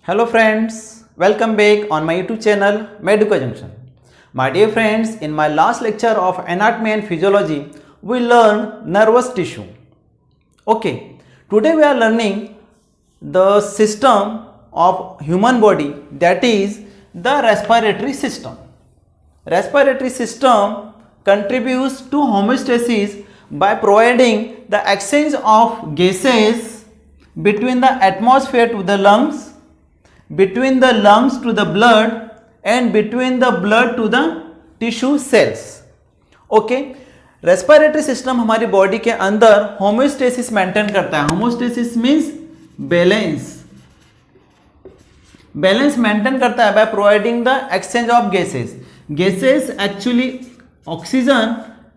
Hello friends, welcome back on my YouTube channel Medico Junction. My dear friends, in my last lecture of anatomy and physiology, we learned nervous tissue. Okay, today we are learning the system of human body, that is the respiratory system. Respiratory system contributes to homeostasis by providing the exchange of gases between the atmosphere to the lungs, between the lungs to the blood and between the blood to the tissue cells. Okay, respiratory system हमारी body के अंदर homeostasis maintain करता है. Homeostasis means balance maintain करता है by providing the exchange of gases actually oxygen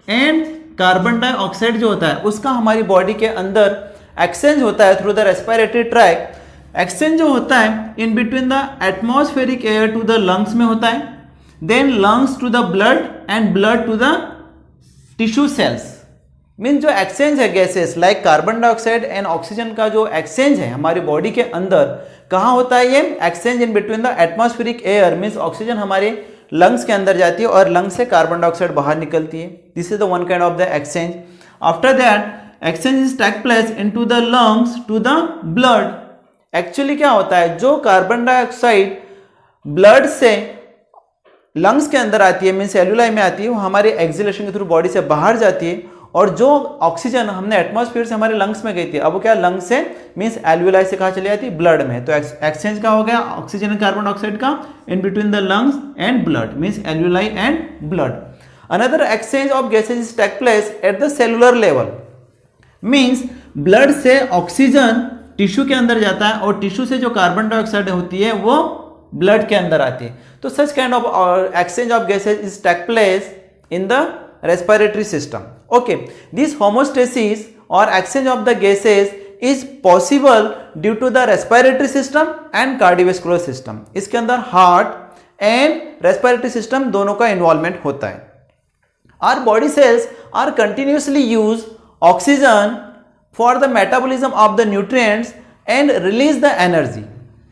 and carbon dioxide जो होता है उसका हमारी बॉडी के अंदर एक्सचेंज होता है through the respiratory tract. Exchange जो होता है in between the atmospheric air to the lungs में होता है, then lungs to the blood and blood to the tissue cells. Mean जो एक्सचेंज है gases like carbon dioxide and oxygen का जो एक्सचेंज है हमारी बॉडी के अंदर कहाँ होता है? ये exchange in between the atmospheric air means oxygen हमारे लंग्स के अंदर जाती है और लंग्स से कार्बन डाइऑक्साइड बाहर निकलती है. This is the one kind of the exchange. After that exchange is take place into the lungs to the blood. Actually क्या होता है, जो कार्बन डाइऑक्साइड ब्लड से लंग्स के अंदर आती है मीन्स एल्यूलाई में आती है, वो हमारे एक्सहेलेशन के थ्रू बॉडी से बाहर जाती है, और जो ऑक्सीजन हमने एटमॉस्फेयर से हमारे लंग्स में गई थी अब वो क्या लंग्स से मीन्स एल्यूलाई से कहाँ चली जाती है? ब्लड में. तो एक्सचेंज का हो गया ऑक्सीजन एंड कार्बन डाइऑक्साइड का in between the lungs and blood means alveoli and blood. Another exchange of gases is take place at the cellular level. Means blood से ऑक्सीजन टिश्यू के अंदर जाता है और टिश्यू से जो कार्बन डाइऑक्साइड होती है वो ब्लड के अंदर आती है. तो such kind of exchange of gases is take place in the respiratory system. Okay, this homeostasis और exchange of the gases is possible due to the respiratory system and cardiovascular system. इसके अंदर heart and respiratory system दोनों का involvement होता है. Our body cells are continuously use oxygen for the metabolism of the nutrients and release the energy.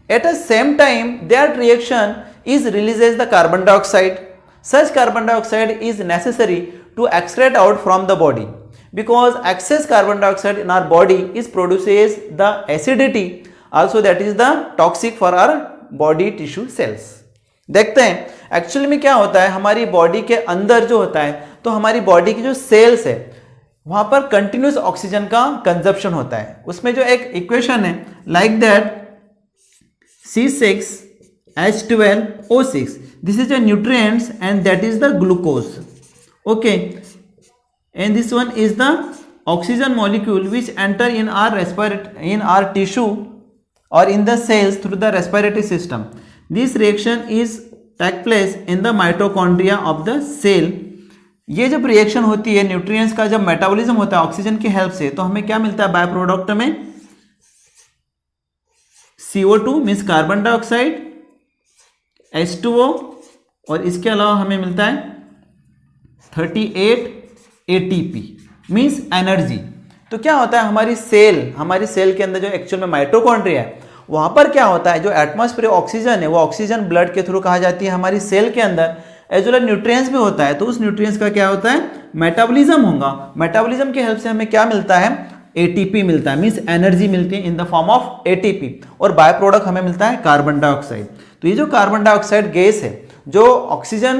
At the same time, their reaction is releases the carbon dioxide. Such carbon dioxide is necessary to extract out from the body because excess carbon dioxide in our body is produces the acidity, also that is the toxic for our body tissue cells. देखते हैं actually में क्या होता है हमारी body के अंदर जो होता है, तो हमारी बॉडी की जो सेल्स है वहां पर कंटिन्यूस ऑक्सीजन का कंजप्शन होता है. उसमें जो एक इक्वेशन है like that C6H12O6, this is a nutrients and that is the glucose. Okay, and this one is the oxygen molecule which enter in our tissue और in the cells through the respiratory system. This reaction is take place in the mitochondria of the cell. ये जब reaction होती है nutrients का जब metabolism होता है oxygen की हेल्प से, तो हमें क्या मिलता है बाय प्रोडक्ट में? CO2 means carbon dioxide, H2O और इसके अलावा हमें मिलता है 38 ATP मीन्स एनर्जी. तो क्या होता है हमारी सेल के अंदर जो एक्चुअल में माइटोकॉन्ड्रिया है वहां पर क्या होता है, जो एटमॉस्फेयर ऑक्सीजन है वो ऑक्सीजन ब्लड के थ्रू कहा जाती है हमारी सेल के अंदर, एज वेल न्यूट्रिएंट्स भी होता है. तो उस न्यूट्रिएंट्स का क्या होता है? मेटाबॉलिज्म होगा. मेटाबॉलिज्म की हेल्प से हमें क्या मिलता है? ATP मिलता है मींस एनर्जी मिलती है in the form of ATP, और बाय प्रोडक्ट हमें मिलता है कार्बन डाइऑक्साइड. तो ये जो कार्बन डाइऑक्साइड गैस है जो ऑक्सीजन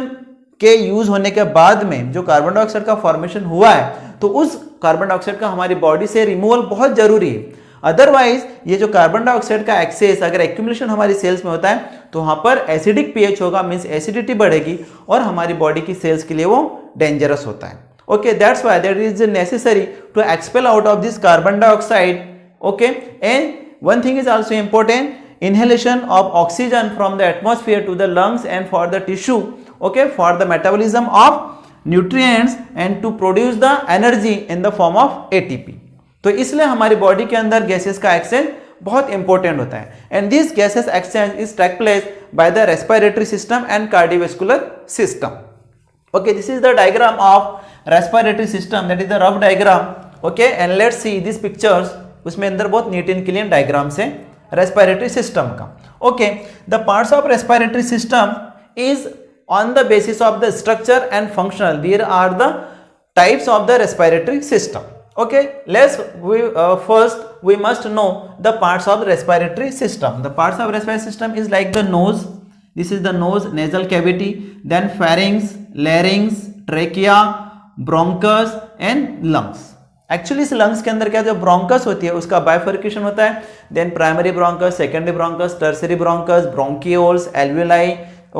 के यूज होने के बाद में जो कार्बन डाइऑक्साइड का फॉर्मेशन हुआ है, तो उस कार्बन डाइऑक्साइड का हमारी बॉडी से रिमूवल बहुत जरूरी है. अदरवाइज ये जो कार्बन डाइऑक्साइड का एक्सेस अगर एक्यूमुलेशन हमारी सेल्स में होता है तो वहां पर एसिडिक पीएच होगा मींस एसिडिटी बढ़ेगी और हमारी बॉडी की सेल्स के लिए वो डेंजरस होता है. Okay, that's why that is necessary to expel out of this carbon dioxide. Okay, and one thing is also important, inhalation of oxygen from the atmosphere to the lungs and for the tissue, okay, for the metabolism of nutrients and to produce the energy in the form of ATP. तो इसलिए हमारी body के अंदर gases का exchange बहुत important होता है. And this gases exchange is take place by the respiratory system and cardiovascular system. Okay, this is the diagram of respiratory system, that is the rough diagram. Okay, and let's see this pictures. उसमें अंदर बहुत neat and clean diagrams हैं. Respiratory system का. Okay, the parts of respiratory system is on the basis of the structure and functional. There are the types of the respiratory system. Okay, first we must know the parts of the respiratory system. The parts of respiratory system is like the nose. This is the nose, nasal cavity, then pharynx, larynx, trachea, bronchus and lungs. Actually इस lungs के अंदर क्या जो bronchus होती है उसका bifurcation होता है. Then primary bronchus, secondary bronchus, tertiary bronchus, bronchioles, alveoli.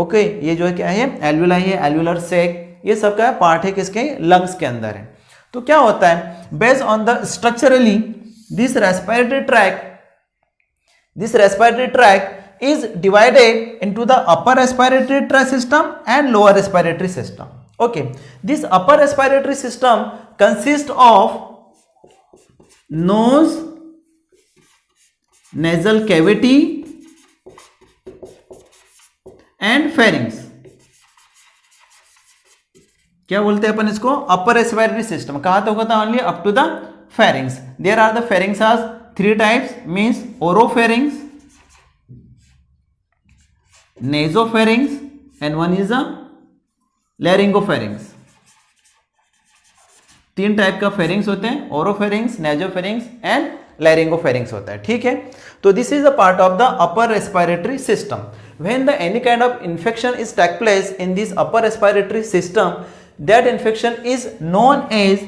Okay, ये जो है क्या है, alveoli है, alveolar sac, ये सब का पार्ट है किसके, लंग्स के अंदर है. तो क्या होता है, based on the structurally this respiratory track is divided into the upper respiratory tract system and lower respiratory system. Okay, this upper respiratory system consist of nose, nasal cavity and pharynx. क्या बोलते हैं अपन इसको, upper respiratory system. कहां तक होता है, only up to the pharynx. There are the pharynx are 3 types, means oropharynx, nasopharynx and one is the laryngopharynx. 3 type का pharynx होते हैं, ओरोफेरिंग्स, नेजोफेरिंग्स एंड लैरिंगोफेरिंग्स होता है. ठीक है, तो this is the part of the upper respiratory system. When the any kind of infection is take place in this upper respiratory system, that infection is known as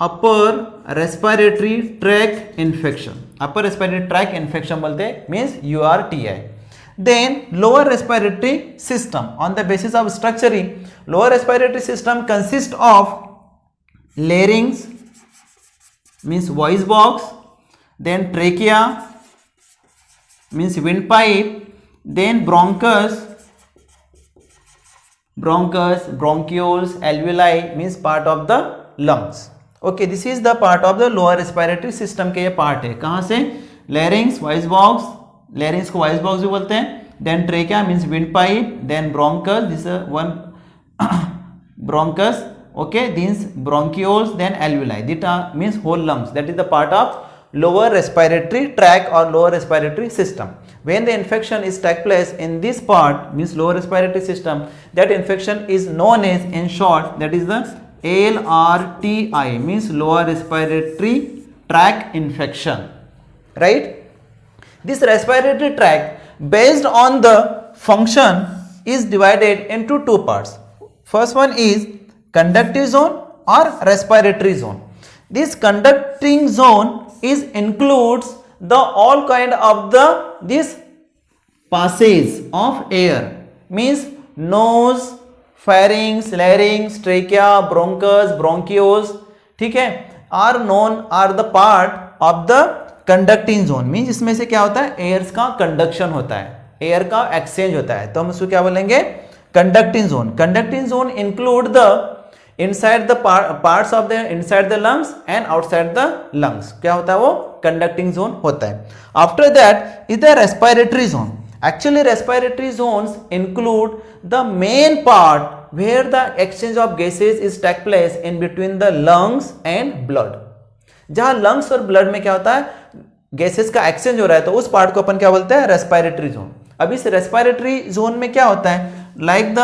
upper respiratory tract infection. Upper respiratory tract infection बोलते हैं, means URTI. Then lower respiratory system, on the basis of structure, lower respiratory system consists of larynx, means voice box, then trachea, means windpipe, then bronchus, bronchioles, alveoli, means part of the lungs. Okay, this is the part of the lower respiratory system के ये part है. कहाँ से, larynx, voice box, larynx को voice box भी बोलते हैं, then trachea means windpipe, then bronchus, this is one bronchus. Okay, these bronchioles, then alveoli, that means whole lungs. That is the part of lower respiratory tract or lower respiratory system. When the infection is take place in this part, means lower respiratory system, that infection is known as, in short, that is the LRTI, means lower respiratory tract infection, right? This respiratory tract based on the function is divided into 2 parts. First one is conductive zone or respiratory zone. This conducting zone is includes the all kind of the this passage of air, means nose, pharynx, larynx, trachea, bronchus, bronchioles, ठीक है, are known are the part of the conducting zone. Means इसमें से क्या होता है, years का conduction होता है, एयर का एक्सचेंज होता है, तो हम उसको क्या बोलेंगे, conducting zone. Conducting zone include the inside the parts of the inside the lungs and outside the lungs. क्या होता है वो, कंडक्टिंग जोन होता है. After that is the respiratory zone. Actually, respiratory zones include the main part where the exchange of gases is take place in between the lungs and blood. जहां lungs और blood में क्या होता है, gases का exchange हो रहा है, तो उस पार्ट को अपन क्या बोलते हैं, रेस्पिरेटरी जोन. अब इस रेस्पिरेटरी जोन में क्या होता है, like the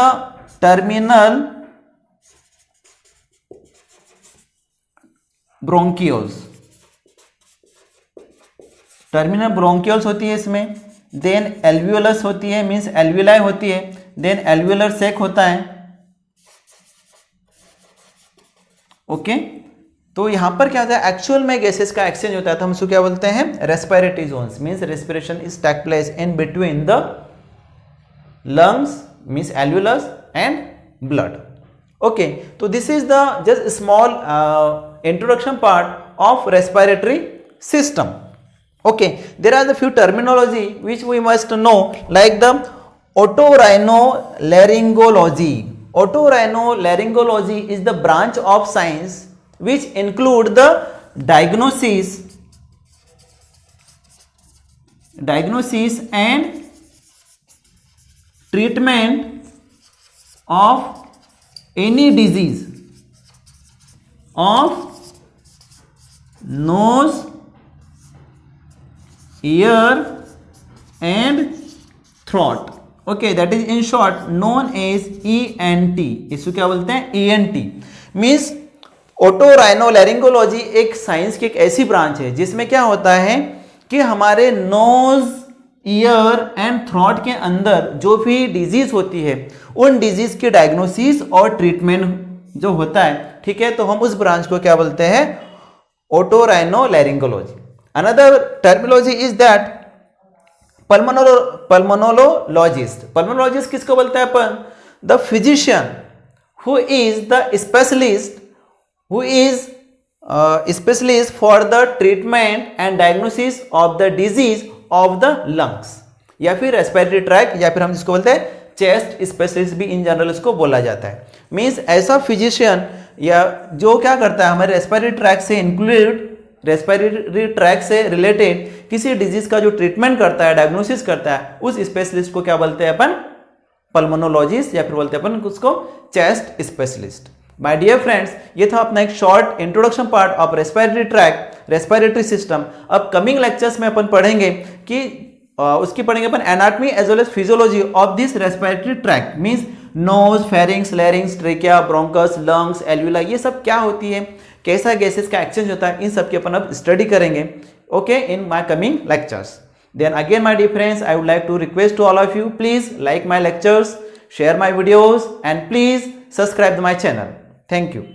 terminal bronchioles. Terminal bronchioles होती है इसमें, देन एल्वियोलस होती है, मींस एल्वियोलाई होती है, देन एल्वियोलर सेक होता है. ओके, तो यहां पर क्या होता है, एक्चुअल में गैसेस का एक्सचेंज होता है, तो हम इसको क्या बोलते हैं, respiratory zones. Means respiration is take place in between the lungs, means alveolus and blood. Okay, तो this is the just small introduction part of respiratory system. Okay, there are the few terminology which we must know, like the otorhinolaryngology. Otorhinolaryngology is the branch of science which include the diagnosis and treatment of any disease of nose, ear and throat. Okay, that is in short known as ENT। इसको क्या बोलते हैं? ENT means ओटोराइनोलैरिंगोलॉजी एक science की एक ऐसी branch है जिसमें क्या होता है कि हमारे नोज, ईयर एंड थ्रोट के अंदर जो भी डिजीज होती है उन डिजीज की डायग्नोसिस और ट्रीटमेंट जो होता है, ठीक है, तो हम उस ब्रांच को क्या बोलते हैं? Otorhinolaryngology. Another terminology is that pulmonologist. Pulmonologist किसको बोलते हैं अपन? The physician who is the specialist, who is specialist for the treatment and diagnosis of the disease of the lungs, या फिर रेस्पिरेटरी ट्रैक, या फिर हम जिसको बोलते हैं चेस्ट स्पेशलिस्ट भी इन जनरल इसको बोला जाता है। मीन्स ऐसा फिजिशियन या जो क्या करता है हमारे रेस्पिरेटरी ट्रैक से इंक्लूड, रेस्पिरेटरी ट्रैक से रिलेटेड किसी डिजीज का जो ट्रीटमेंट करता है, डायग्नोसिस करता है, उस स्पेशलिस्ट को क्या बोलते हैं अपन? पल्मोनोलॉजिस्ट, या फिर बोलते हैं अपन उसको chest specialist. My dear friends, ये था अपना एक short introduction part of respiratory tract, respiratory system. अब कमिंग लेक्चर्स में अपन पढ़ेंगे कि उसकी पढ़ेंगे अपन anatomy as well as physiology of this respiratory tract. Means nose, pharynx, larynx, trachea, bronchus, lungs, alveoli, ये सब क्या होती है, कैसा गैसेस का एक्सचेंज होता है, इन सब की अपन अब स्टडी करेंगे, okay, in my coming lectures. Then again, my dear friends, I would like to request to all of you, please like my lectures, share my videos, and please subscribe to my channel. Thank you.